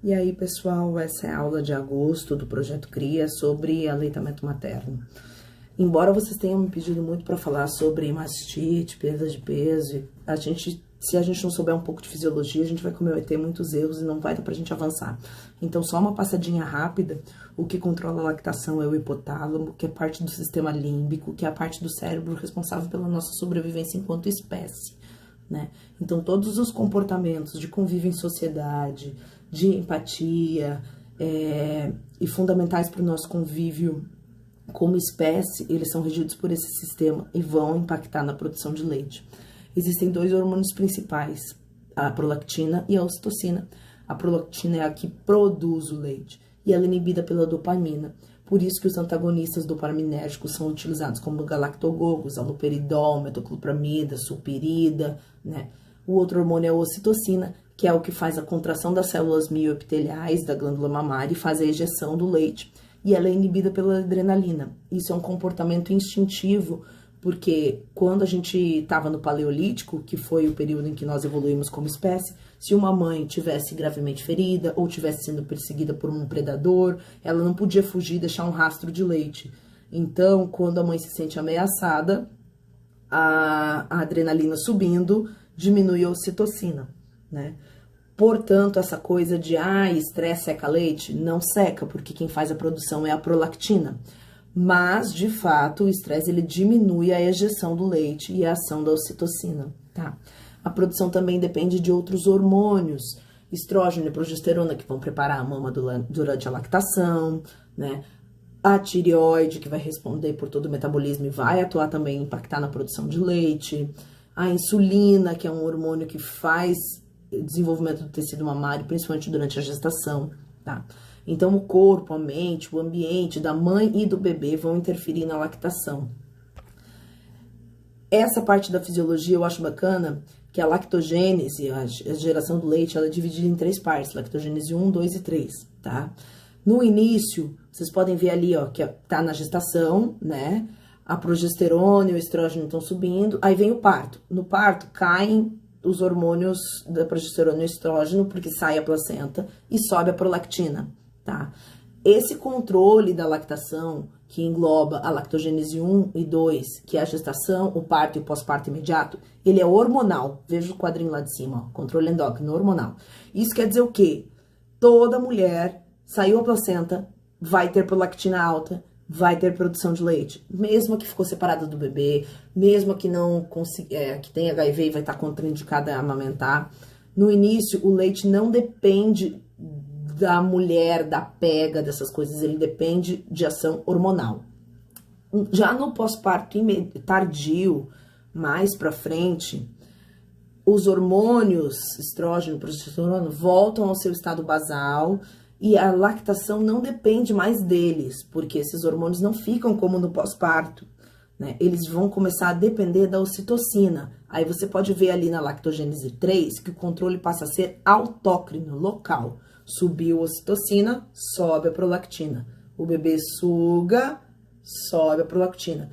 E aí, pessoal, essa é a aula de agosto do Projeto CRIA sobre aleitamento materno. Embora vocês tenham me pedido muito para falar sobre mastite, perda de peso, se a gente não souber um pouco de fisiologia, a gente vai cometer muitos erros e não vai dar pra gente avançar. Então, só uma passadinha rápida. O que controla a lactação é o hipotálamo, que é parte do sistema límbico, que é a parte do cérebro responsável pela nossa sobrevivência enquanto espécie, né? Então, todos os comportamentos de convívio em sociedade, de empatia, e fundamentais para o nosso convívio como espécie, eles são regidos por esse sistema e vão impactar na produção de leite. Existem dois hormônios principais, a prolactina e a ocitocina. A prolactina é a que produz o leite e ela é inibida pela dopamina. Por isso que os antagonistas dopaminérgicos são utilizados como galactogogos, haloperidol, metoclopramida, sulpirida, né? O outro hormônio é a ocitocina, que é o que faz a contração das células mioepiteliais da glândula mamária e faz a ejeção do leite. E ela é inibida pela adrenalina. Isso é um comportamento instintivo, porque quando a gente estava no Paleolítico, que foi o período em que nós evoluímos como espécie, se uma mãe tivesse gravemente ferida ou tivesse sendo perseguida por um predador, ela não podia fugir e deixar um rastro de leite. Então, quando a mãe se sente ameaçada, a adrenalina subindo diminui a ocitocina, né? Portanto, essa coisa de estresse seca leite, não seca, porque quem faz a produção é a prolactina. Mas, de fato, o estresse ele diminui a ejeção do leite e a ação da ocitocina, tá? A produção também depende de outros hormônios, estrógeno e progesterona, que vão preparar a mama durante a lactação, né? A tireoide, que vai responder por todo o metabolismo e vai atuar também, impactar na produção de leite. A insulina, que é um hormônio que faz desenvolvimento do tecido mamário, principalmente durante a gestação, tá? Então, o corpo, a mente, o ambiente da mãe e do bebê vão interferir na lactação. Essa parte da fisiologia eu acho bacana, que a lactogênese, a geração do leite, ela é dividida em 3 partes, lactogênese 1, 2 e 3, tá? No início, vocês podem ver ali, ó, que tá na gestação, né? A progesterona e o estrógeno estão subindo, aí vem o parto. No parto, caem os hormônios da progesterona e o estrógeno, porque sai a placenta e sobe a prolactina, tá? Esse controle da lactação, que engloba a lactogênese 1 e 2, que é a gestação, o parto e o pós-parto imediato, ele é hormonal. Veja o quadrinho lá de cima, ó, controle endócrino hormonal. Isso quer dizer o quê? Toda mulher, saiu a placenta, vai ter prolactina alta, vai ter produção de leite, mesmo a que ficou separada do bebê, mesmo a que não que tem HIV e vai estar contraindicada a amamentar. No início, o leite não depende da mulher, da pega, dessas coisas, ele depende de ação hormonal. Já no pós-parto tardio, mais pra frente, os hormônios, estrógeno, progesterona, voltam ao seu estado basal, e a lactação não depende mais deles, porque esses hormônios não ficam como no pós-parto, né? Eles vão começar a depender da ocitocina. Aí você pode ver ali na lactogênese 3 que o controle passa a ser autócrino, local. Subiu a ocitocina, sobe a prolactina. O bebê suga, sobe a prolactina.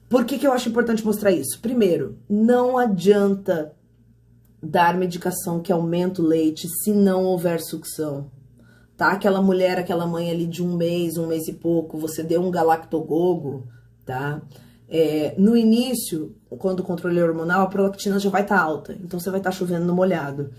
Por que eu acho importante mostrar isso? Primeiro, não adianta dar medicação que aumenta o leite se não houver sucção. Tá? Aquela mulher, aquela mãe ali de um mês e pouco, você deu um galactogogo, tá? No início, quando o controle é hormonal, a prolactina já vai estar alta, então você vai estar chovendo no molhado.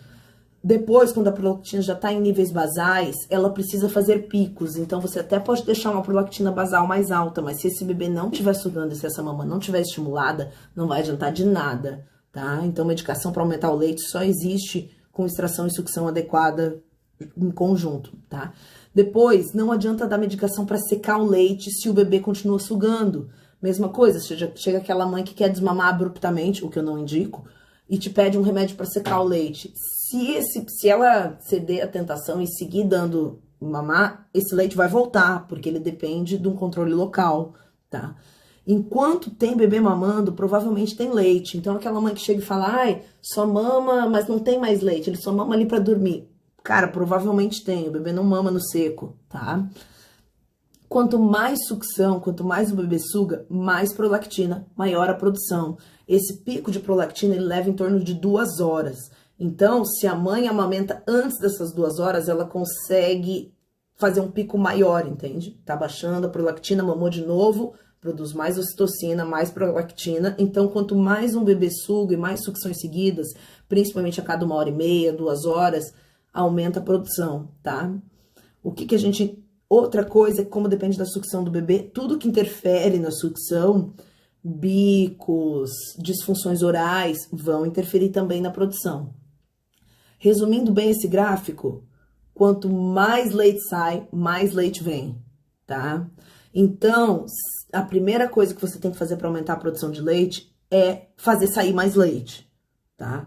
Depois, quando a prolactina já está em níveis basais, ela precisa fazer picos, então você até pode deixar uma prolactina basal mais alta, mas se esse bebê não estiver sugando e se essa mama não estiver estimulada, não vai adiantar de nada, tá? Então, medicação para aumentar o leite só existe com extração e sucção adequada em conjunto, tá? Depois, não adianta dar medicação para secar o leite se o bebê continua sugando. Mesma coisa, chega aquela mãe que quer desmamar abruptamente, o que eu não indico, e te pede um remédio para secar o leite. Se ela ceder à tentação e seguir dando mamar, esse leite vai voltar, porque ele depende de um controle local, tá? Enquanto tem bebê mamando, provavelmente tem leite. Então, aquela mãe que chega e fala, só mama, mas não tem mais leite, ele só mama ali para dormir. Cara, provavelmente tem, o bebê não mama no seco, tá? Quanto mais sucção, quanto mais o bebê suga, mais prolactina, maior a produção. Esse pico de prolactina, ele leva em torno de 2 horas. Então, se a mãe amamenta antes dessas 2 horas, ela consegue fazer um pico maior, entende? Tá baixando a prolactina, mamou de novo, produz mais ocitocina, mais prolactina. Então, quanto mais um bebê suga e mais sucções seguidas, principalmente a cada 1h30, 2 horas, aumenta a produção, tá? O que que a gente... Outra coisa, como depende da sucção do bebê, tudo que interfere na sucção, bicos, disfunções orais, vão interferir também na produção. Resumindo bem esse gráfico, quanto mais leite sai, mais leite vem, tá? Então, a primeira coisa que você tem que fazer para aumentar a produção de leite é fazer sair mais leite, tá?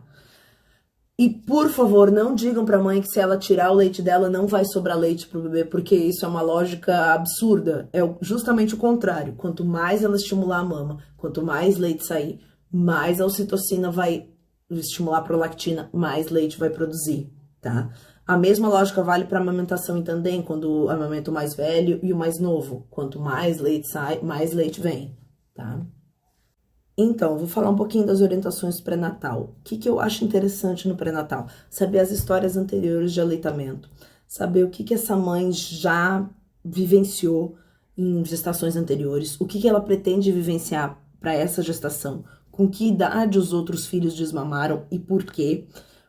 E, por favor, não digam pra mãe que se ela tirar o leite dela, não vai sobrar leite pro bebê, porque isso é uma lógica absurda. É justamente o contrário. Quanto mais ela estimular a mama, quanto mais leite sair, mais a ocitocina vai estimular a prolactina, mais leite vai produzir, tá? A mesma lógica vale para amamentação em tandem, quando amamenta o mais velho e o mais novo. Quanto mais leite sai, mais leite vem, tá? Então, vou falar um pouquinho das orientações pré-natal. O que eu acho interessante no pré-natal? Saber as histórias anteriores de aleitamento. Saber o que essa mãe já vivenciou em gestações anteriores. O que ela pretende vivenciar para essa gestação. Com que idade os outros filhos desmamaram e por quê.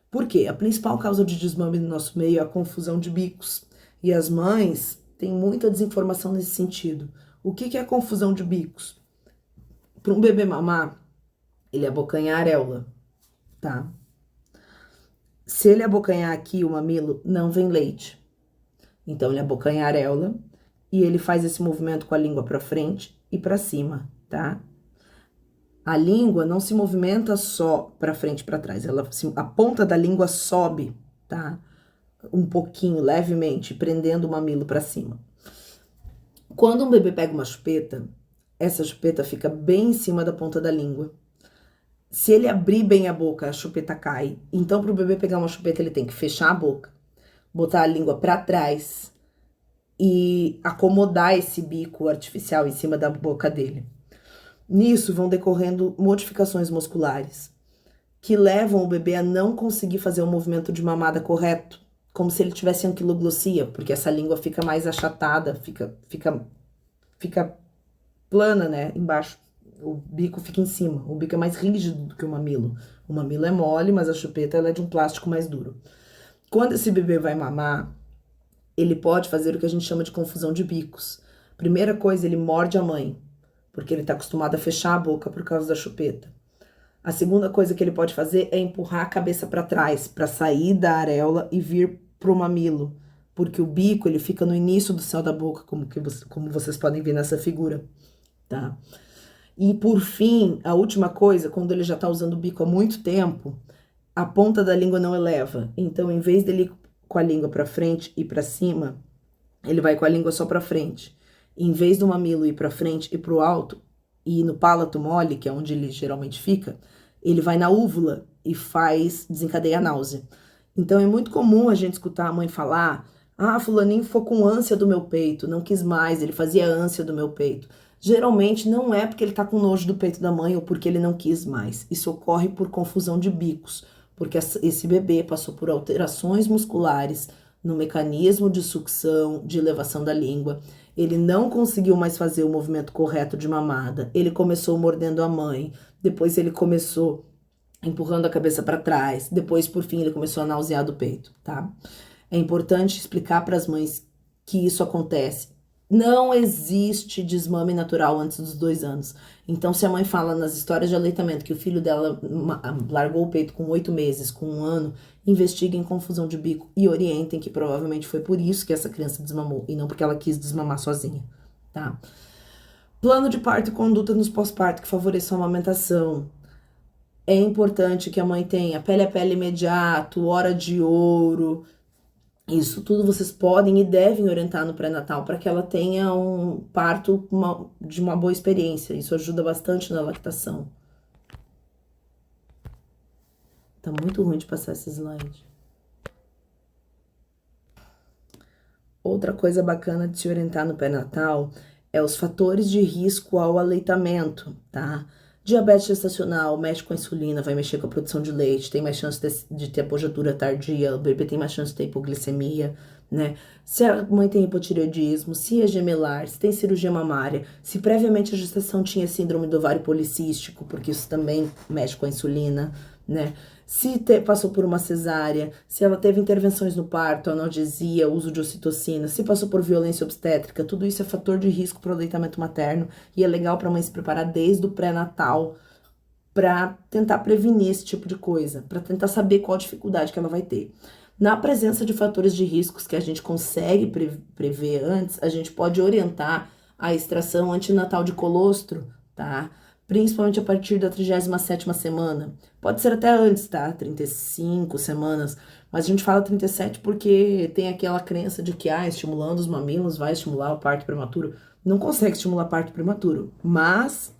Porque a principal causa de desmame no nosso meio é a confusão de bicos. E as mães têm muita desinformação nesse sentido. O que é a confusão de bicos? Para um bebê mamar, ele abocanha a areola, tá? Se ele abocanhar aqui o mamilo, não vem leite. Então, ele abocanha a areola e ele faz esse movimento com a língua para frente e para cima, tá? A língua não se movimenta só para frente e para trás, a ponta da língua sobe, tá? Um pouquinho, levemente, prendendo o mamilo para cima. Quando um bebê pega uma chupeta, essa chupeta fica bem em cima da ponta da língua. Se ele abrir bem a boca, a chupeta cai. Então, para o bebê pegar uma chupeta, ele tem que fechar a boca, botar a língua para trás e acomodar esse bico artificial em cima da boca dele. Nisso vão decorrendo modificações musculares que levam o bebê a não conseguir fazer o movimento de mamada correto, como se ele tivesse anquiloglossia, porque essa língua fica mais achatada, fica plana, né, embaixo. O bico fica em cima, o bico é mais rígido do que o mamilo. O mamilo é mole, mas a chupeta ela é de um plástico mais duro. Quando esse bebê vai mamar, ele pode fazer o que a gente chama de confusão de bicos. Primeira coisa, ele morde a mãe, porque ele está acostumado a fechar a boca por causa da chupeta. A segunda coisa que ele pode fazer é empurrar a cabeça para trás, para sair da areola e vir pro mamilo, porque o bico ele fica no início do céu da boca, como vocês podem ver nessa figura, tá? E por fim, a última coisa, quando ele já está usando o bico há muito tempo, a ponta da língua não eleva. Então, em vez dele ir com a língua para frente e para cima, ele vai com a língua só para frente. Em vez do mamilo ir para frente e para o alto, e no palato mole, que é onde ele geralmente fica, ele vai na úvula e desencadeia a náusea. Então, é muito comum a gente escutar a mãe falar: ah, fulaninho ficou com ânsia do meu peito, não quis mais, ele fazia ânsia do meu peito. Geralmente não é porque ele tá com nojo do peito da mãe ou porque ele não quis mais. Isso ocorre por confusão de bicos, porque esse bebê passou por alterações musculares no mecanismo de sucção, de elevação da língua. Ele não conseguiu mais fazer o movimento correto de mamada. Ele começou mordendo a mãe, depois ele começou empurrando a cabeça para trás, depois, por fim, ele começou a nausear do peito, tá? É importante explicar para as mães que isso acontece. Não existe desmame natural antes dos 2 anos. Então, se a mãe fala nas histórias de aleitamento que o filho dela largou o peito com 8 meses, com 1 ano, investiguem confusão de bico e orientem que provavelmente foi por isso que essa criança desmamou e não porque ela quis desmamar sozinha, tá? Plano de parto e conduta nos pós-parto que favoreçam a amamentação. É importante que a mãe tenha pele a pele imediato, hora de ouro. Isso tudo vocês podem e devem orientar no pré-natal para que ela tenha um parto de uma boa experiência. Isso ajuda bastante na lactação. Tá muito ruim de passar esse slide. Outra coisa bacana de se orientar no pré-natal é os fatores de risco ao aleitamento, tá? Diabetes gestacional, mexe com a insulina, vai mexer com a produção de leite, tem mais chance de ter apojadura tardia, o bebê tem mais chance de ter hipoglicemia, né? Se a mãe tem hipotireoidismo, se é gemelar, se tem cirurgia mamária, se previamente a gestação tinha síndrome do ovário policístico, porque isso também mexe com a insulina, né? Se passou por uma cesárea, se ela teve intervenções no parto, analgesia, uso de ocitocina, se passou por violência obstétrica, tudo isso é fator de risco para o aleitamento materno e é legal para a mãe se preparar desde o pré-natal para tentar prevenir esse tipo de coisa, para tentar saber qual a dificuldade que ela vai ter. Na presença de fatores de riscos que a gente consegue prever antes, a gente pode orientar a extração antinatal de colostro, tá? Principalmente a partir da 37ª semana. Pode ser até antes, tá? 35 semanas. Mas a gente fala 37 porque tem aquela crença de que, estimulando os mamilos vai estimular o parto prematuro. Não consegue estimular parto prematuro, mas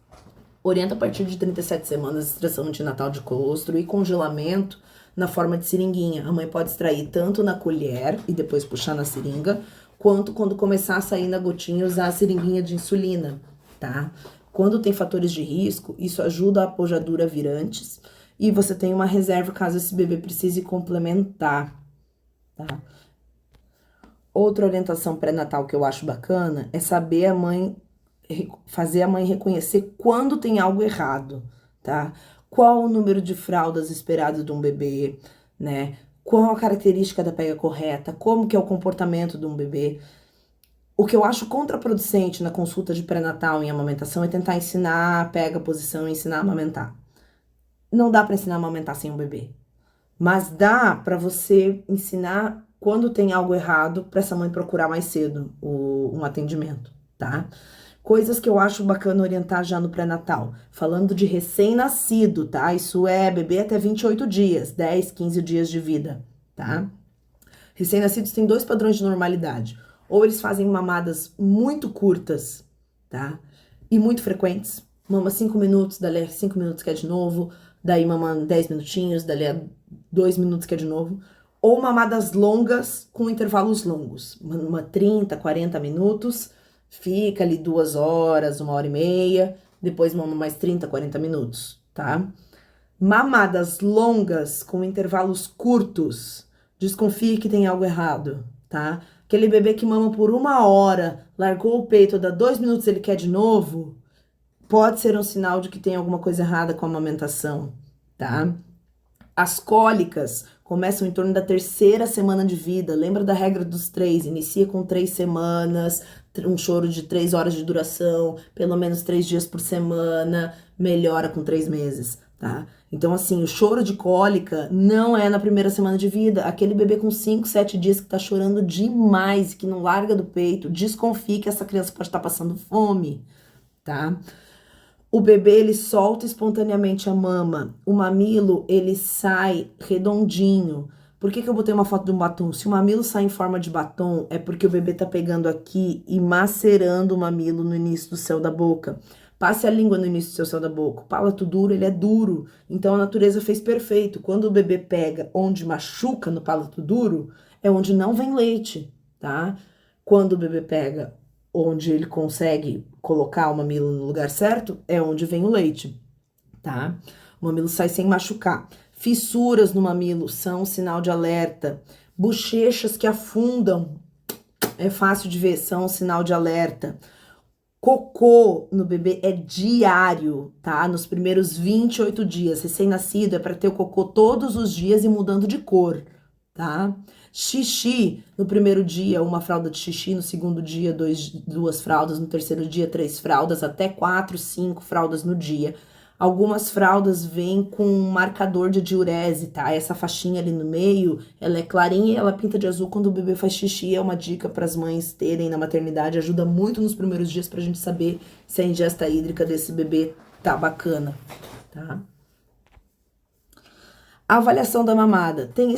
orienta a partir de 37 semanas extração antinatal de colostro e congelamento na forma de seringuinha. A mãe pode extrair tanto na colher e depois puxar na seringa, quanto quando começar a sair na gotinha usar a seringuinha de insulina, tá? Quando tem fatores de risco, isso ajuda a apojadura a vir antes e você tem uma reserva caso esse bebê precise complementar, tá? Outra orientação pré-natal que eu acho bacana é saber fazer a mãe reconhecer quando tem algo errado, tá? Qual o número de fraldas esperado de um bebê, né? Qual a característica da pega correta, como que é o comportamento de um bebê. O que eu acho contraproducente na consulta de pré-natal em amamentação é tentar ensinar a pega, a posição e ensinar a amamentar. Não dá para ensinar a amamentar sem um bebê. Mas dá para você ensinar quando tem algo errado para essa mãe procurar mais cedo um atendimento, tá? Coisas que eu acho bacana orientar já no pré-natal. Falando de recém-nascido, tá? Isso é bebê até 28 dias, 10, 15 dias de vida, tá? Recém-nascidos têm 2 padrões de normalidade. Ou eles fazem mamadas muito curtas, tá? E muito frequentes. Mama 5 minutos, dali a 5 minutos quer de novo. Daí mama 10 minutinhos, dali a 2 minutos quer de novo. Ou mamadas longas com intervalos longos. Uma 30, 40 minutos. Fica ali 2 horas, 1h30. Depois mama mais 30, 40 minutos, tá? Mamadas longas com intervalos curtos. Desconfie que tem algo errado, tá? Aquele bebê que mama por 1 hora, largou o peito, dá 2 minutos ele quer de novo, pode ser um sinal de que tem alguma coisa errada com a amamentação, tá? As cólicas começam em torno da 3ª semana de vida. Lembra da regra dos 3? Inicia com 3 semanas, um choro de 3 horas de duração, pelo menos 3 dias por semana, melhora com 3 meses, tá? Então, assim, o choro de cólica não é na 1ª semana de vida. Aquele bebê com 5, 7 dias que tá chorando demais, que não larga do peito, desconfie que essa criança pode estar passando fome, tá? O bebê, ele solta espontaneamente a mama. O mamilo, ele sai redondinho. Por que eu botei uma foto de um batom? Se o mamilo sai em forma de batom, é porque o bebê tá pegando aqui e macerando o mamilo no início do céu da boca. Passe a língua no início do seu céu da boca. O palato duro, ele é duro. Então, a natureza fez perfeito. Quando o bebê pega onde machuca no palato duro, é onde não vem leite, tá? Quando o bebê pega onde ele consegue colocar o mamilo no lugar certo, é onde vem o leite, tá? O mamilo sai sem machucar. Fissuras no mamilo são um sinal de alerta. Bochechas que afundam, é fácil de ver, são um sinal de alerta. Cocô no bebê é diário, tá? Nos primeiros 28 dias. Recém-nascido é para ter o cocô todos os dias e mudando de cor, tá? Xixi, no primeiro dia, 1 fralda de xixi. No segundo dia, 2 fraldas. No terceiro dia, 3 fraldas. Até 4, 5 fraldas no dia. Algumas fraldas vêm com um marcador de diurese, tá? Essa faixinha ali no meio, ela é clarinha e ela pinta de azul quando o bebê faz xixi. É uma dica para as mães terem na maternidade. Ajuda muito nos primeiros dias pra gente saber se a ingesta hídrica desse bebê tá bacana, tá? A avaliação da mamada. Tem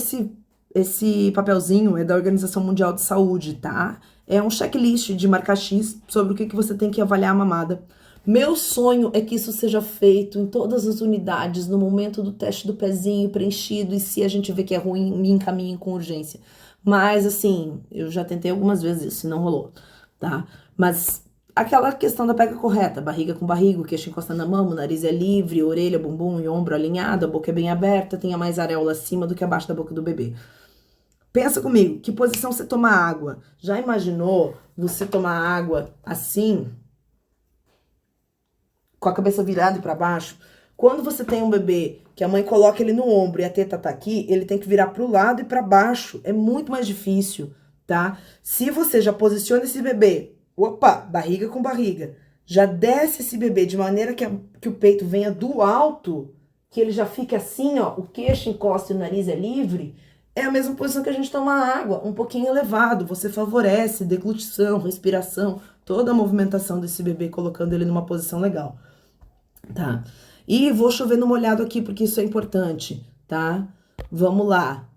esse papelzinho, é da Organização Mundial de Saúde, tá? É um checklist de marcar X sobre o que você tem que avaliar a mamada. Meu sonho é que isso seja feito em todas as unidades, no momento do teste do pezinho preenchido, e se a gente vê que é ruim, me encaminhe com urgência. Mas, assim, eu já tentei algumas vezes isso e não rolou, tá? Mas Aquela questão da pega correta, barriga com barriga, o queixo encosta na mão, o nariz é livre, orelha, bumbum e ombro alinhado, a boca é bem aberta, tenha mais areola acima do que abaixo da boca do bebê. Pensa comigo, que posição você toma água? Já imaginou você tomar água assim, com a cabeça virada para baixo? Quando você tem um bebê que a mãe coloca ele no ombro e a teta tá aqui, ele tem que virar pro lado e para baixo. É muito mais difícil, tá? Se você já posiciona esse bebê, opa, barriga com barriga, já desce esse bebê de maneira que o peito venha do alto, que ele já fique assim, ó, o queixo encosta e o nariz é livre, é a mesma posição que a gente toma água, um pouquinho elevado. Você favorece deglutição, respiração, toda a movimentação desse bebê, colocando ele numa posição legal, tá? E vou chover no molhado aqui, porque isso é importante, tá? Vamos lá.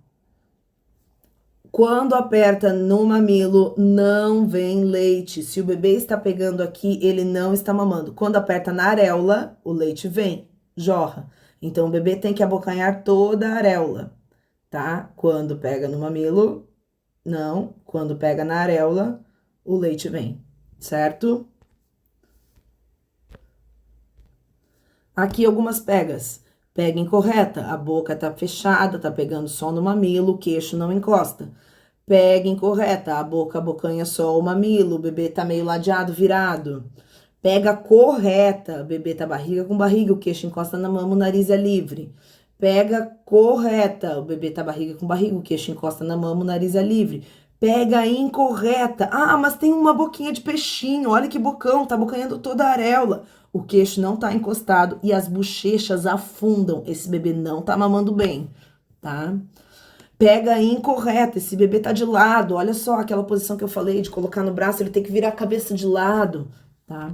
Quando aperta no mamilo, não vem leite. Se o bebê está pegando aqui, ele não está mamando. Quando aperta na areola, o leite vem, jorra. Então, o bebê tem que abocanhar toda a areola, tá? Quando pega no mamilo, não. Quando pega na areola, o leite vem, certo? Aqui algumas pegas. Pega incorreta, a boca tá fechada, tá pegando só no mamilo, o queixo não encosta. Pega incorreta, a boca abocanha só o mamilo, o bebê tá meio ladeado, virado. Pega correta, o bebê tá barriga com barriga, o queixo encosta na mama, o nariz é livre. Pega correta, o bebê tá barriga com barriga, o queixo encosta na mama, o nariz é livre. Pega incorreta. Ah, mas tem uma boquinha de peixinho, olha que bocão, tá abocanhando toda a areola. O queixo não tá encostado e as bochechas afundam. Esse bebê não tá mamando bem, tá? Pega incorreta, esse bebê tá de lado. Olha só aquela posição que eu falei de colocar no braço, ele tem que virar a cabeça de lado, tá?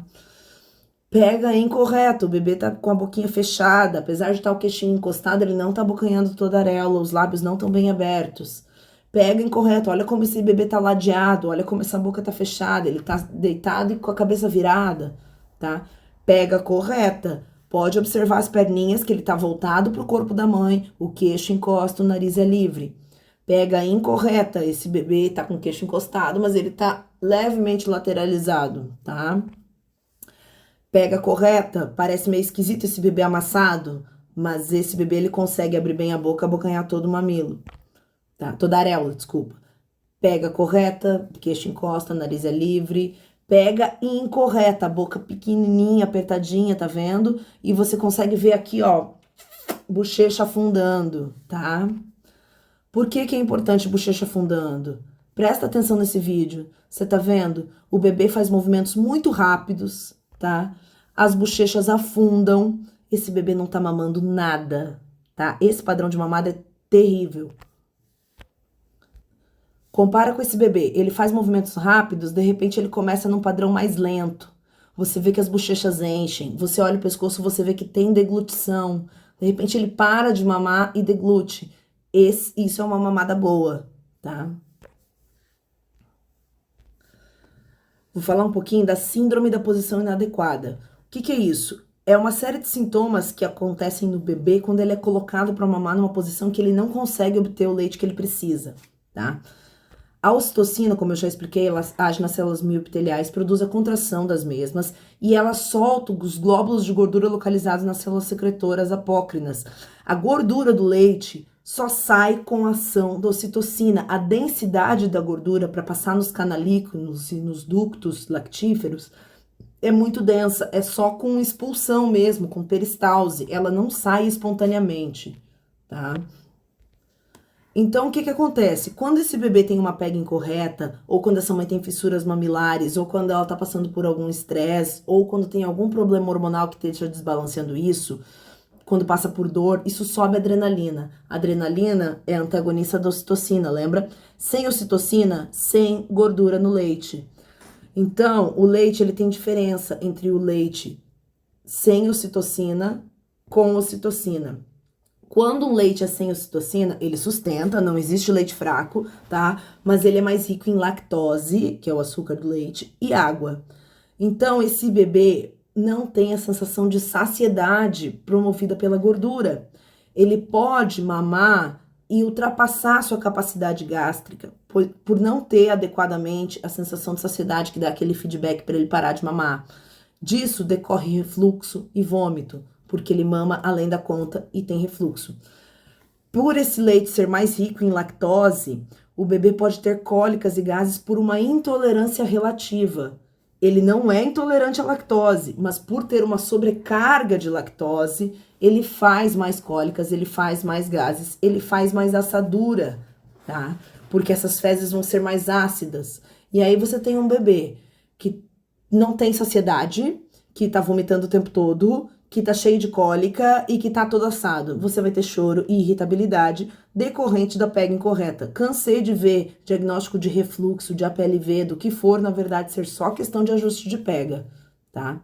Pega incorreto, o bebê tá com a boquinha fechada, apesar de estar o queixinho encostado, ele não tá abocanhando toda a areola, os lábios não estão bem abertos. Pega incorreto, olha como esse bebê tá ladeado, olha como essa boca tá fechada, ele tá deitado e com a cabeça virada, tá? Pega correta, pode observar as perninhas que ele tá voltado pro corpo da mãe, o queixo encosta, o nariz é livre. Pega incorreta, esse bebê tá com o queixo encostado, mas ele tá levemente lateralizado, tá? Pega correta, parece meio esquisito esse bebê amassado, mas esse bebê ele consegue abrir bem a boca, abocanhar todo o mamilo, tá? Toda a areola, desculpa. Pega correta, queixo encosta, nariz é livre. Pega incorreta, a boca pequenininha, apertadinha, tá vendo? E você consegue ver aqui, ó, bochecha afundando, tá? Por que que é importante bochecha afundando? Presta atenção nesse vídeo. Você tá vendo? O bebê faz movimentos muito rápidos, tá? As bochechas afundam. Esse bebê não tá mamando nada, tá? Esse padrão de mamada é terrível. Compara com esse bebê. Ele faz movimentos rápidos, de repente ele começa num padrão mais lento. Você vê que as bochechas enchem. Você olha o pescoço, você vê que tem deglutição. De repente ele para de mamar e deglute. Isso é uma mamada boa, tá? Vou falar um pouquinho da síndrome da posição inadequada. O que que é isso? É uma série de sintomas que acontecem no bebê quando ele é colocado para mamar numa posição que ele não consegue obter o leite que ele precisa, tá? A ocitocina, como eu já expliquei, ela age nas células mioepiteliais, produz a contração das mesmas e ela solta os glóbulos de gordura localizados nas células secretoras apócrinas. A gordura do leite só sai com a ação da ocitocina. A densidade da gordura para passar nos canalículos e nos ductos lactíferos é muito densa, é só com expulsão mesmo, com peristalse, ela não sai espontaneamente, tá? Então, o que que acontece? Quando esse bebê tem uma pega incorreta, ou quando essa mãe tem fissuras mamilares, ou quando ela tá passando por algum estresse, ou quando tem algum problema hormonal que esteja desbalanceando isso, quando passa por dor, isso sobe a adrenalina. A adrenalina é antagonista da ocitocina, lembra? Sem ocitocina, sem gordura no leite. Então, o leite, ele tem diferença entre o leite sem ocitocina com ocitocina. Quando um leite é sem ocitocina, ele sustenta, não existe leite fraco, tá? Mas ele é mais rico em lactose, que é o açúcar do leite, e água. Então, esse bebê não tem a sensação de saciedade promovida pela gordura. Ele pode mamar e ultrapassar a sua capacidade gástrica, por não ter adequadamente a sensação de saciedade que dá aquele feedback para ele parar de mamar. Disso decorre refluxo e vômito, porque ele mama além da conta e tem refluxo. Por esse leite ser mais rico em lactose, o bebê pode ter cólicas e gases por uma intolerância relativa. Ele não é intolerante à lactose, mas por ter uma sobrecarga de lactose, ele faz mais cólicas, ele faz mais gases, ele faz mais assadura, tá? Porque essas fezes vão ser mais ácidas. E aí você tem um bebê que não tem saciedade, que tá vomitando o tempo todo, que tá cheio de cólica e que tá todo assado. Você vai ter choro e irritabilidade decorrente da pega incorreta. Cansei de ver diagnóstico de refluxo, de APLV, do que for, na verdade, ser só questão de ajuste de pega, tá?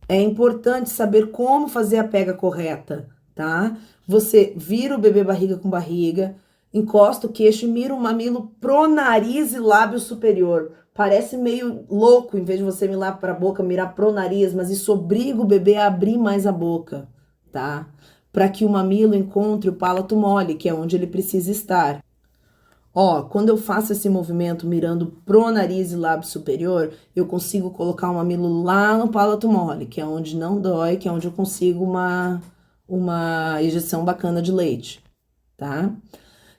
É importante saber como fazer a pega correta, tá? Você vira o bebê barriga com barriga, encosta o queixo e mira o mamilo pro nariz e lábio superior. Parece meio louco, em vez de você mirar para a boca, mirar pro nariz, mas isso obriga o bebê a abrir mais a boca, tá? Para que o mamilo encontre o palato mole, que é onde ele precisa estar. Ó, quando eu faço esse movimento mirando pro nariz e lábio superior, eu consigo colocar o mamilo lá no palato mole, que é onde não dói, que é onde eu consigo uma ejeção bacana de leite, tá?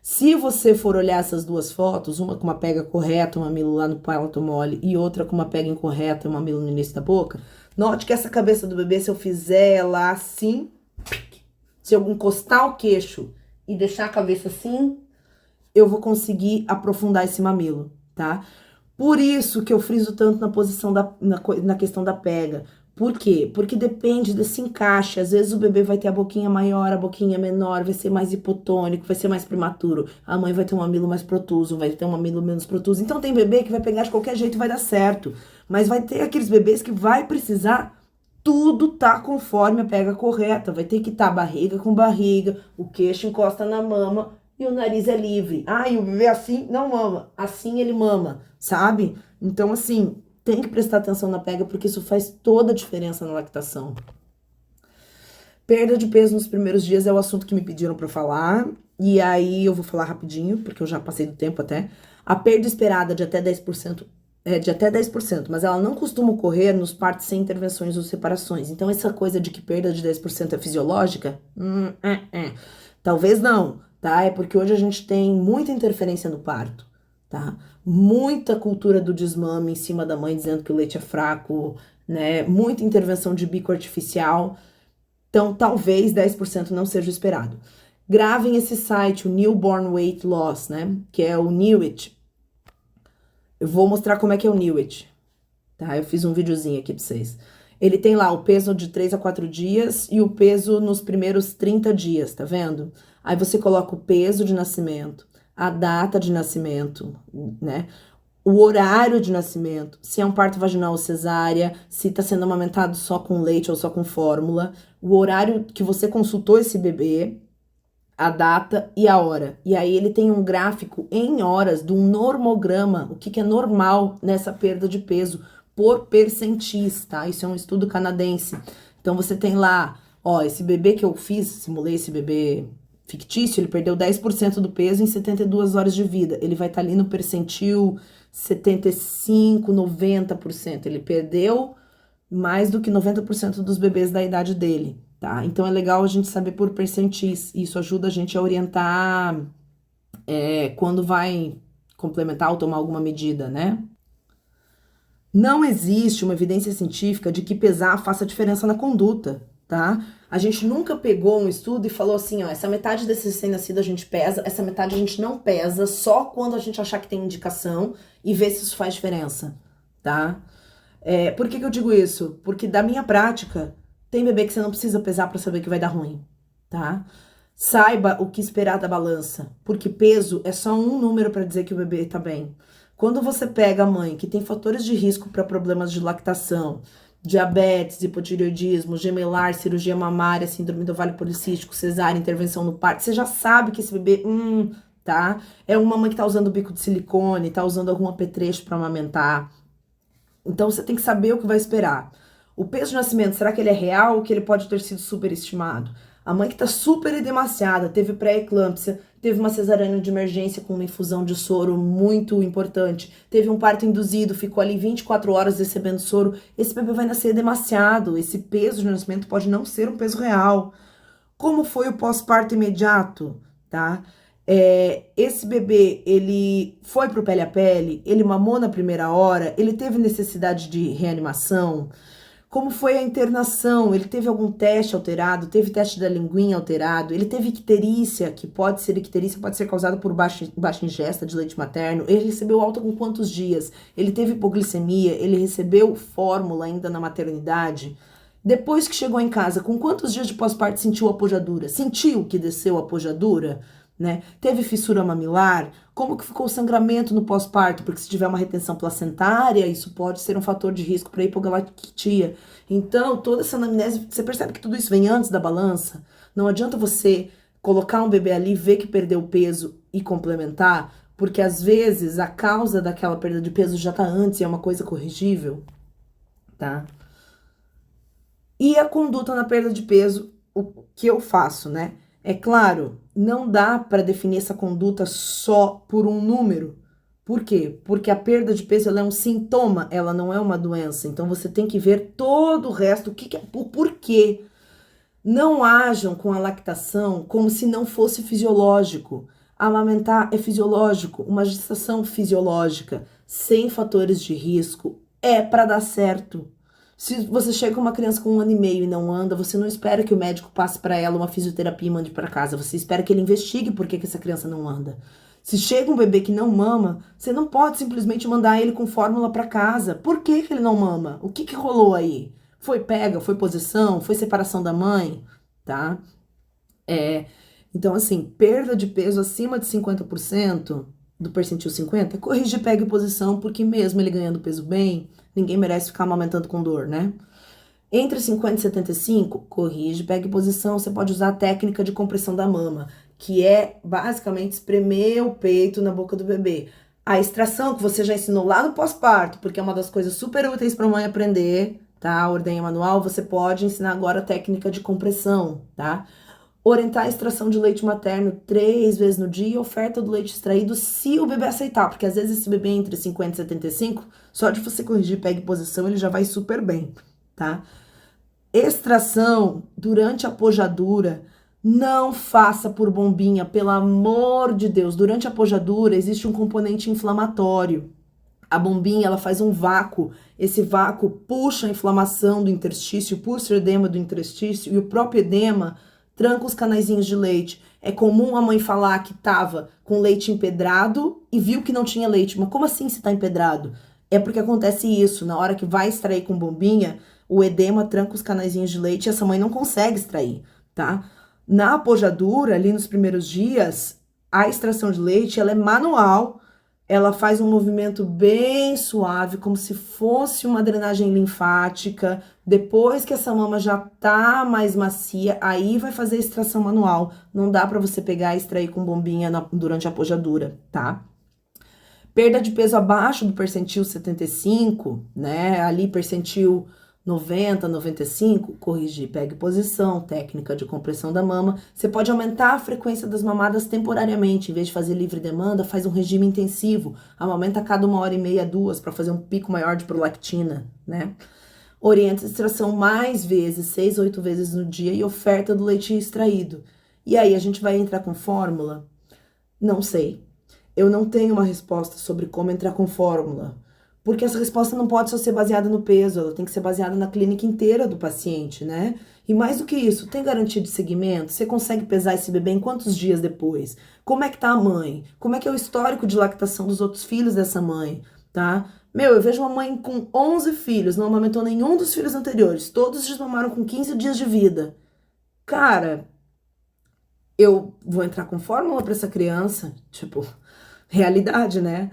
Se você for olhar essas duas fotos, uma com uma pega correta, um mamilo lá no palato mole, e outra com uma pega incorreta, um mamilo no início da boca, note que essa cabeça do bebê, se eu fizer ela assim, se eu encostar o queixo e deixar a cabeça assim, eu vou conseguir aprofundar esse mamilo, tá? Por isso que eu friso tanto na posição na questão da pega. Por quê? Porque depende desse encaixe. Às vezes o bebê vai ter a boquinha maior, a boquinha menor, vai ser mais hipotônico, vai ser mais prematuro. A mãe vai ter um mamilo mais protuso, vai ter um mamilo menos protuso. Então tem bebê que vai pegar de qualquer jeito e vai dar certo. Mas vai ter aqueles bebês que vai precisar tudo tá conforme a pega correta. Vai ter que estar barriga com barriga, o queixo encosta na mama e o nariz é livre. Ah, e o bebê assim não mama. Assim ele mama, sabe? Então, assim, tem que prestar atenção na pega, porque isso faz toda a diferença na lactação. Perda de peso nos primeiros dias é o assunto que me pediram para falar. E aí eu vou falar rapidinho, porque eu já passei do tempo até. A perda esperada de até 10%, mas ela não costuma ocorrer nos partos sem intervenções ou separações. Então, essa coisa de que perda de 10% é fisiológica, talvez não, tá? É porque hoje a gente tem muita interferência no parto, tá? Muita cultura do desmame em cima da mãe dizendo que o leite é fraco, né? Muita intervenção de bico artificial. Então, talvez 10% não seja o esperado. Gravem esse site, o Newborn Weight Loss, né? Que é o NEWIT. Eu vou mostrar como é que é o NEWIT, tá? Eu fiz um videozinho aqui pra vocês. Ele tem lá o peso de 3 a 4 dias e o peso nos primeiros 30 dias, tá vendo? Aí você coloca o peso de nascimento, a data de nascimento, né? O horário de nascimento, se é um parto vaginal ou cesárea, se tá sendo amamentado só com leite ou só com fórmula, o horário que você consultou esse bebê, a data e a hora. E aí ele tem um gráfico em horas de um normograma, o que é normal nessa perda de peso por percentis, tá? Isso é um estudo canadense. Então você tem lá, ó, esse bebê que eu fiz, simulei esse bebê fictício, ele perdeu 10% do peso em 72 horas de vida. Ele vai estar ali no percentil 75, 90%. Ele perdeu mais do que 90% dos bebês da idade dele, tá? Então é legal a gente saber por percentis. Isso ajuda a gente a orientar quando vai complementar ou tomar alguma medida, né? Não existe uma evidência científica de que pesar faça diferença na conduta, tá? A gente nunca pegou um estudo e falou assim, ó, essa metade desse recém-nascido a gente pesa, essa metade a gente não pesa, só quando a gente achar que tem indicação e ver se isso faz diferença, tá? Por que eu digo isso? Porque da minha prática, tem bebê que você não precisa pesar pra saber que vai dar ruim, tá? Saiba o que esperar da balança, porque peso é só um número pra dizer que o bebê tá bem. Quando você pega a mãe que tem fatores de risco para problemas de lactação, diabetes, hipotireoidismo, gemelar, cirurgia mamária, síndrome do ovário policístico, cesárea, intervenção no parto, você já sabe que esse bebê, tá? É uma mãe que tá usando bico de silicone, tá usando algum apetrecho para amamentar. Então você tem que saber o que vai esperar. O peso de nascimento, será que ele é real ou que ele pode ter sido superestimado? A mãe que tá super edemaciada, teve pré-eclâmpsia, teve uma cesariana de emergência com uma infusão de soro muito importante, teve um parto induzido, ficou ali 24 horas recebendo soro, esse bebê vai nascer edemaciado, esse peso de nascimento pode não ser um peso real. Como foi o pós-parto imediato, tá? Esse bebê, ele foi pro pele a pele, ele mamou na primeira hora, ele teve necessidade de reanimação. Como foi a internação? Ele teve algum teste alterado? Teve teste da linguinha alterado? Ele teve icterícia, que pode ser causada por baixa ingesta de leite materno. Ele recebeu alta com quantos dias? Ele teve hipoglicemia? Ele recebeu fórmula ainda na maternidade? Depois que chegou em casa, com quantos dias de pós-parto sentiu a pojadura? Sentiu que desceu a pojadura? Né? Teve fissura mamilar? Como que ficou o sangramento no pós-parto? Porque se tiver uma retenção placentária, isso pode ser um fator de risco para hipogalactia. Então, toda essa anamnese, você percebe que tudo isso vem antes da balança? Não adianta você colocar um bebê ali, ver que perdeu peso e complementar, porque às vezes a causa daquela perda de peso já está antes e é uma coisa corrigível, tá? E a conduta na perda de peso, o que eu faço, né? É claro, não dá para definir essa conduta só por um número. Por quê? Porque a perda de peso ela é um sintoma, ela não é uma doença. Então você tem que ver todo o resto, o porquê. Não ajam com a lactação como se não fosse fisiológico. Amamentar é fisiológico, uma gestação fisiológica, sem fatores de risco, é para dar certo. Se você chega com uma criança com 1 ano e meio e não anda, você não espera que o médico passe para ela uma fisioterapia e mande para casa. Você espera que ele investigue por que essa criança não anda. Se chega um bebê que não mama, você não pode simplesmente mandar ele com fórmula para casa. Por que ele não mama? O que rolou aí? Foi pega? Foi posição? Foi separação da mãe? Tá? Então, assim, perda de peso acima de 50% do percentil 50, corrige pega e posição, porque mesmo ele ganhando peso bem, ninguém merece ficar amamentando com dor, né? Entre 50 e 75, corrige pega e posição, você pode usar a técnica de compressão da mama, que é basicamente espremer o peito na boca do bebê. A extração que você já ensinou lá no pós-parto, porque é uma das coisas super úteis para a mãe aprender, tá? A ordenha manual, você pode ensinar agora a técnica de compressão, tá? Orientar a extração de leite materno 3 vezes no dia e oferta do leite extraído se o bebê aceitar, porque às vezes esse bebê entre 50 e 75, só de você corrigir pega e posição, ele já vai super bem, tá? Extração durante a pojadura, não faça por bombinha, pelo amor de Deus. Durante a pojadura existe um componente inflamatório. A bombinha, ela faz um vácuo. Esse vácuo puxa a inflamação do interstício, puxa o edema do interstício e o próprio edema tranca os canaizinhos de leite. É comum a mãe falar que tava com leite empedrado e viu que não tinha leite. Mas como assim se tá empedrado? É porque acontece isso. Na hora que vai extrair com bombinha, o edema tranca os canaizinhos de leite e essa mãe não consegue extrair, tá? Na pojadura, ali nos primeiros dias, a extração de leite, ela é manual. Ela faz um movimento bem suave, como se fosse uma drenagem linfática. Depois que essa mama já tá mais macia, aí vai fazer a extração manual. Não dá para você pegar e extrair com bombinha durante a pojadura, tá? Perda de peso abaixo do percentil 75, né? Ali percentil 90, 95, corrigir pega e posição, técnica de compressão da mama. Você pode aumentar a frequência das mamadas temporariamente. Em vez de fazer livre demanda, faz um regime intensivo. Amamenta a cada 1h30, 2, para fazer um pico maior de prolactina, né? Orienta a extração mais vezes, 6, 8 vezes no dia e oferta do leite extraído. E aí, a gente vai entrar com fórmula? Não sei. Eu não tenho uma resposta sobre como entrar com fórmula. Porque essa resposta não pode só ser baseada no peso, ela tem que ser baseada na clínica inteira do paciente, né? E mais do que isso, tem garantia de segmento? Você consegue pesar esse bebê em quantos dias depois? Como é que tá a mãe? Como é que é o histórico de lactação dos outros filhos dessa mãe, tá? Eu vejo uma mãe com 11 filhos, não amamentou nenhum dos filhos anteriores, todos desmamaram com 15 dias de vida. Cara, eu vou entrar com fórmula para essa criança? Tipo, realidade, né?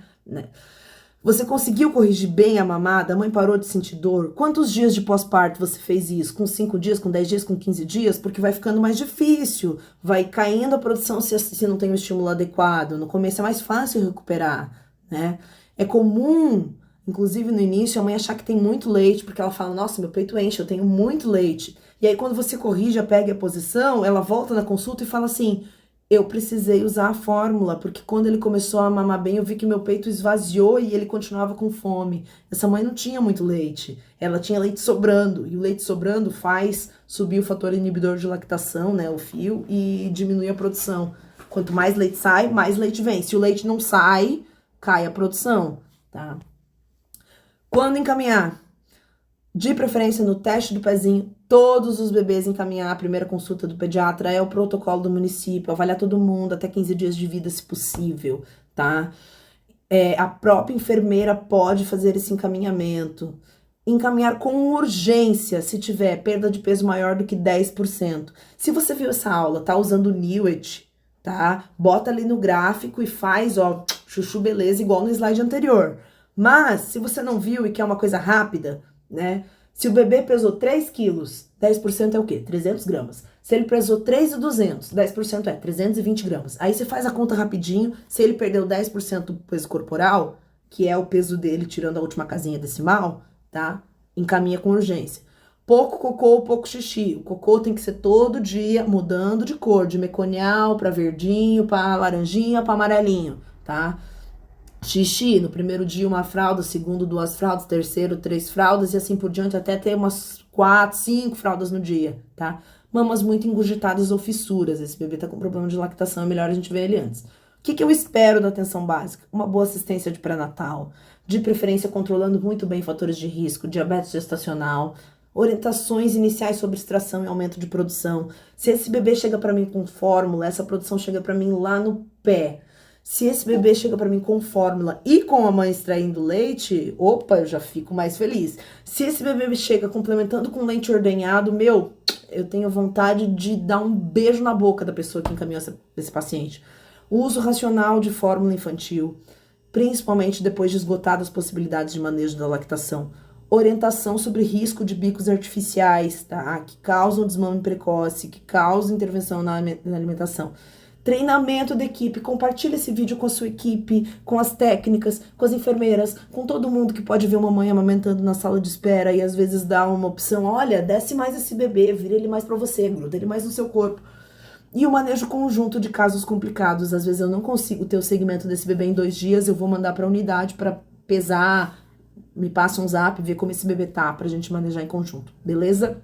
Você conseguiu corrigir bem a mamada? A mãe parou de sentir dor? Quantos dias de pós-parto você fez isso? Com 5 dias, com 10 dias, com 15 dias? Porque vai ficando mais difícil, vai caindo a produção se não tem um estímulo adequado. No começo é mais fácil recuperar, né? É comum, inclusive no início, a mãe achar que tem muito leite, porque ela fala, nossa, meu peito enche, eu tenho muito leite. E aí, quando você corrige a pega e a posição, ela volta na consulta e fala assim: eu precisei usar a fórmula, porque quando ele começou a mamar bem, eu vi que meu peito esvaziou e ele continuava com fome. Essa mãe não tinha muito leite, ela tinha leite sobrando, e o leite sobrando faz subir o fator inibidor de lactação, né, o FIO, e diminui a produção. Quanto mais leite sai, mais leite vem. Se o leite não sai, cai a produção, tá? Quando encaminhar? De preferência no teste do pezinho, todos os bebês encaminhar a primeira consulta do pediatra, é o protocolo do município, avaliar todo mundo até 15 dias de vida, se possível, tá? A própria enfermeira pode fazer esse encaminhamento. Encaminhar com urgência, se tiver perda de peso maior do que 10%. Se você viu essa aula, tá usando o Newet, tá? Bota ali no gráfico e faz, ó, chuchu beleza, igual no slide anterior. Mas, se você não viu e quer uma coisa rápida, né? Se o bebê pesou 3 quilos, 10% é o quê? 300 gramas. Se ele pesou 3.200, 10% é 320 gramas. Aí você faz a conta rapidinho, se ele perdeu 10% do peso corporal, que é o peso dele tirando a última casinha decimal, tá? Encaminha com urgência. Pouco cocô, pouco xixi. O cocô tem que ser todo dia mudando de cor, de meconial para verdinho, para laranjinha, para amarelinho, tá? Xixi, no primeiro dia uma fralda, segundo 2 fraldas, terceiro 3 fraldas e assim por diante, até ter umas 4, 5 fraldas no dia, tá? Mamas muito engurgitadas ou fissuras, esse bebê tá com problema de lactação, é melhor a gente ver ele antes. O que eu espero da atenção básica? Uma boa assistência de pré-natal, de preferência controlando muito bem fatores de risco, diabetes gestacional, orientações iniciais sobre extração e aumento de produção. Se esse bebê chega para mim com fórmula, essa produção chega para mim lá no pé. Se esse bebê chega para mim com fórmula e com a mãe extraindo leite, opa, eu já fico mais feliz. Se esse bebê chega complementando com leite ordenhado, eu tenho vontade de dar um beijo na boca da pessoa que encaminhou esse paciente. O uso racional de fórmula infantil, principalmente depois de esgotadas as possibilidades de manejo da lactação. Orientação sobre risco de bicos artificiais, tá? Que causam desmame precoce, que causam intervenção na alimentação. Treinamento da equipe, compartilha esse vídeo com a sua equipe, com as técnicas, com as enfermeiras, com todo mundo que pode ver uma mãe amamentando na sala de espera e às vezes dá uma opção, olha, desce mais esse bebê, vira ele mais pra você, gruda ele mais no seu corpo. E o manejo conjunto de casos complicados, às vezes eu não consigo ter o segmento desse bebê em 2 dias, eu vou mandar pra unidade pra pesar, me passa um zap, ver como esse bebê tá, pra gente manejar em conjunto, beleza?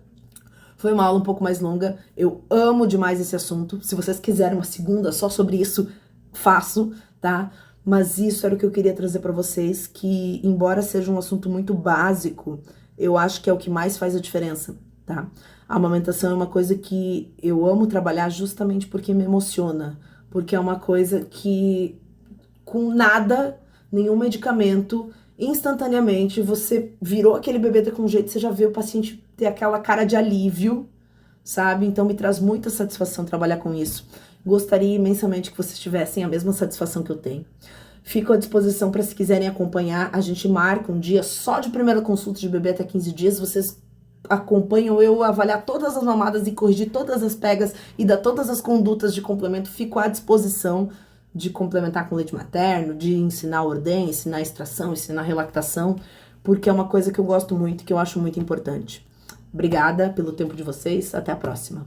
Foi uma aula um pouco mais longa, eu amo demais esse assunto. Se vocês quiserem uma segunda só sobre isso, faço, tá? Mas isso era o que eu queria trazer pra vocês, que embora seja um assunto muito básico, eu acho que é o que mais faz a diferença, tá? A amamentação é uma coisa que eu amo trabalhar justamente porque me emociona, porque é uma coisa que com nada, nenhum medicamento, instantaneamente você virou aquele bebê com jeito, você já vê o paciente ter aquela cara de alívio, sabe? Então me traz muita satisfação trabalhar com isso. Gostaria imensamente que vocês tivessem a mesma satisfação que eu tenho. Fico à disposição para se quiserem acompanhar. A gente marca um dia só de primeira consulta de bebê até 15 dias. Vocês acompanham eu avaliar todas as mamadas e corrigir todas as pegas e dar todas as condutas de complemento. Fico à disposição de complementar com leite materno, de ensinar ordem, ensinar extração, ensinar relactação, porque é uma coisa que eu gosto muito e que eu acho muito importante. Obrigada pelo tempo de vocês, até a próxima.